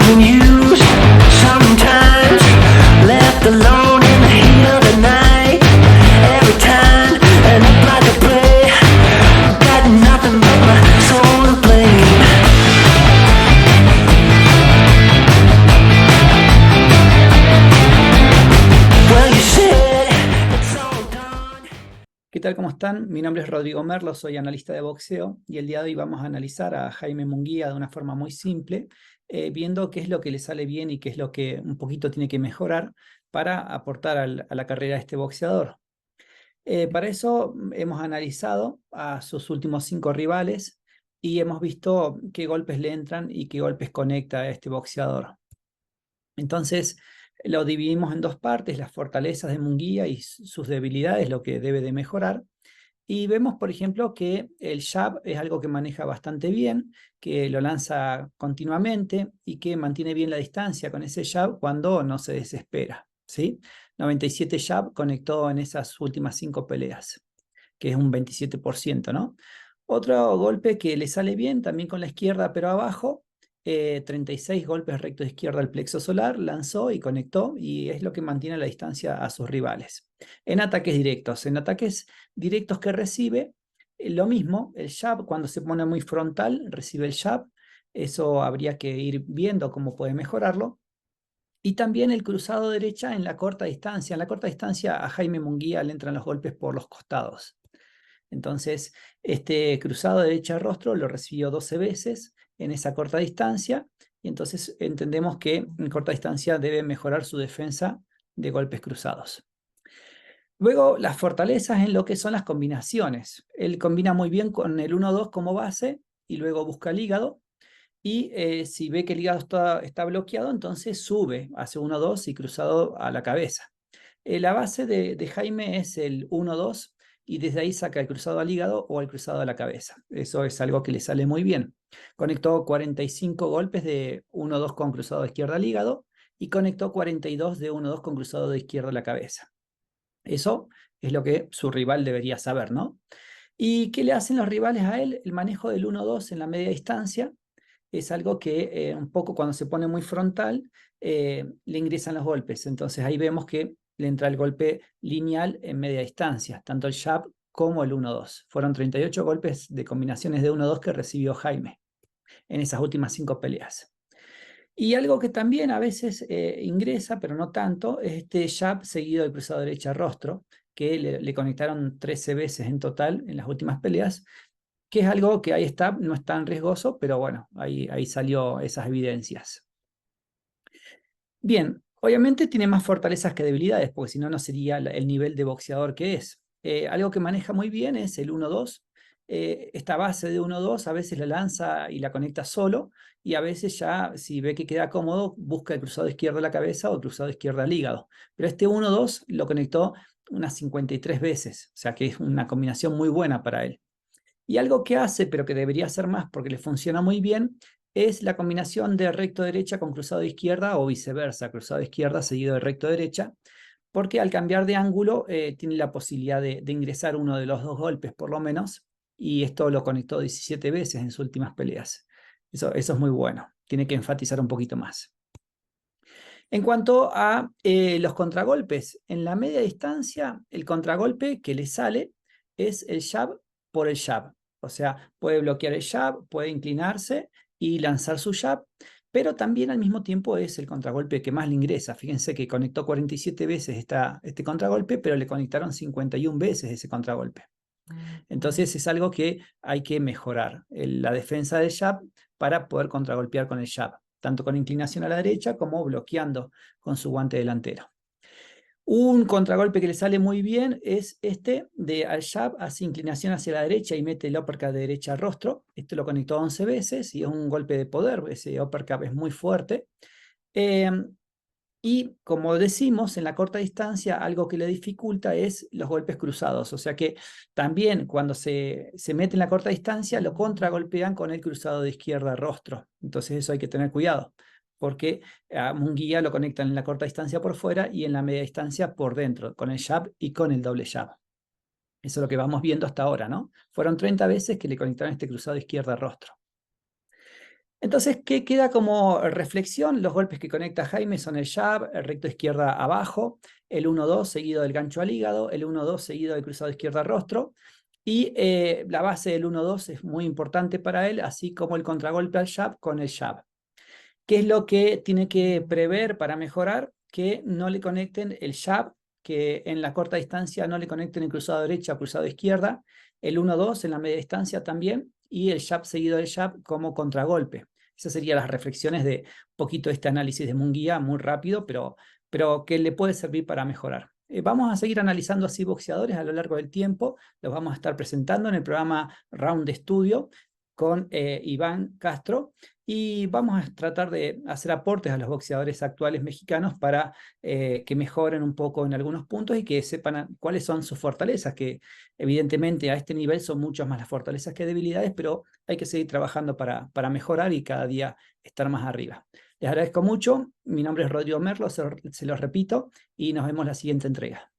been used sometimes, left alone in the heat of the night. Every time and up like a prey, got nothing but my soul to blame. Well, you said it's all done. ¿Qué tal? ¿Cómo están? Mi nombre es Rodrigo Merlo, soy analista de boxeo y el día de hoy vamos a analizar a Jaime Munguía de una forma muy simple, viendo qué es lo que le sale bien y qué es lo que un poquito tiene que mejorar para aportar a la carrera de este boxeador. Para eso hemos analizado a sus últimos 5 rivales y hemos visto qué golpes le entran y qué golpes conecta a este boxeador. Entonces lo dividimos en dos partes, las fortalezas de Munguía y sus debilidades, lo que debe de mejorar. Y vemos, por ejemplo, que el jab es algo que maneja bastante bien, que lo lanza continuamente y que mantiene bien la distancia con ese jab cuando no se desespera, ¿sí? 97 jab conectó en esas últimas 5 peleas, que es un 27%, ¿no? Otro golpe que le sale bien, también con la izquierda, pero abajo, 36 golpes rectos de izquierda al plexo solar, lanzó y conectó, y es lo que mantiene la distancia a sus rivales. En ataques directos que recibe, lo mismo, el jab, cuando se pone muy frontal, recibe el jab, eso habría que ir viendo cómo puede mejorarlo. Y también el cruzado derecha en la corta distancia. En la corta distancia a Jaime Munguía le entran los golpes por los costados. Entonces, este cruzado derecha-rostro lo recibió 12 veces en esa corta distancia, y entonces entendemos que en corta distancia debe mejorar su defensa de golpes cruzados. Luego, las fortalezas en lo que son las combinaciones. Él combina muy bien con el 1-2 como base y luego busca el hígado. Y si ve que el hígado está bloqueado, entonces sube, hace 1-2 y cruzado a la cabeza. La base de Jaime es el 1-2 y desde ahí saca el cruzado al hígado o el cruzado a la cabeza. Eso es algo que le sale muy bien. Conectó 45 golpes de 1-2 con cruzado de izquierda al hígado y conectó 42 de 1-2 con cruzado de izquierda a la cabeza. Eso es lo que su rival debería saber, ¿no? ¿Y qué le hacen los rivales a él? El manejo del 1-2 en la media distancia es algo que un poco cuando se pone muy frontal le ingresan los golpes. Entonces ahí vemos que le entra el golpe lineal en media distancia, tanto el jab como el 1-2. Fueron 38 golpes de combinaciones de 1-2 que recibió Jaime en esas últimas 5 peleas. Y algo que también a veces ingresa, pero no tanto, es este jab seguido del cruzado derecha-rostro, que le conectaron 13 veces en total en las últimas peleas, que es algo que ahí está, no es tan riesgoso, pero bueno, ahí salió esas evidencias. Bien, obviamente tiene más fortalezas que debilidades, porque si no, no sería el nivel de boxeador que es. Algo que maneja muy bien es el 1-2. Esta base de 1-2 a veces la lanza y la conecta solo, y a veces ya, si ve que queda cómodo, busca el cruzado izquierdo a la cabeza o el cruzado izquierdo al hígado. Pero este 1-2 lo conectó unas 53 veces, o sea que es una combinación muy buena para él. Y algo que hace, pero que debería hacer más porque le funciona muy bien, es la combinación de recto derecha con cruzado izquierda o viceversa, cruzado izquierda seguido de recto derecha, porque al cambiar de ángulo tiene la posibilidad de ingresar uno de los dos golpes por lo menos, y esto lo conectó 17 veces en sus últimas peleas. Eso es muy bueno, tiene que enfatizar un poquito más. En cuanto a los contragolpes, en la media distancia, el contragolpe que le sale es el jab por el jab. O sea, puede bloquear el jab, puede inclinarse y lanzar su jab, pero también al mismo tiempo es el contragolpe que más le ingresa. Fíjense que conectó 47 veces este contragolpe, pero le conectaron 51 veces ese contragolpe. Entonces es algo que hay que mejorar, la defensa del jab para poder contragolpear con el jab, tanto con inclinación a la derecha como bloqueando con su guante delantero. Un contragolpe que le sale muy bien es este de al jab, hace inclinación hacia la derecha y mete el uppercut de derecha al rostro. Este lo conectó 11 veces y es un golpe de poder, ese uppercut es muy fuerte. Y como decimos, en la corta distancia algo que le dificulta es los golpes cruzados. O sea que también cuando se mete en la corta distancia lo contragolpean con el cruzado de izquierda rostro. Entonces eso hay que tener cuidado, porque a Munguía lo conectan en la corta distancia por fuera y en la media distancia por dentro, con el jab y con el doble jab. Eso es lo que vamos viendo hasta ahora, ¿no? Fueron 30 veces que le conectaron este cruzado de izquierda rostro. Entonces, ¿qué queda como reflexión? Los golpes que conecta Jaime son el jab, el recto izquierda abajo, el 1-2 seguido del gancho al hígado, el 1-2 seguido del cruzado izquierda rostro, y la base del 1-2 es muy importante para él, así como el contragolpe al jab con el jab. ¿Qué es lo que tiene que prever para mejorar? Que no le conecten el jab, que en la corta distancia no le conecten el cruzado derecha o cruzado izquierda, el 1-2 en la media distancia también, y el jab seguido del jab como contragolpe. Esas serían las reflexiones de un poquito este análisis de Munguía, muy rápido, pero que le puede servir para mejorar. Vamos a seguir analizando así boxeadores a lo largo del tiempo, los vamos a estar presentando en el programa Round de Estudio con Iván Castro, y vamos a tratar de hacer aportes a los boxeadores actuales mexicanos para que mejoren un poco en algunos puntos y que sepan cuáles son sus fortalezas, que evidentemente a este nivel son muchas más las fortalezas que debilidades, pero hay que seguir trabajando para mejorar y cada día estar más arriba. Les agradezco mucho, mi nombre es Rodrigo Merlo, se los repito, y nos vemos en la siguiente entrega.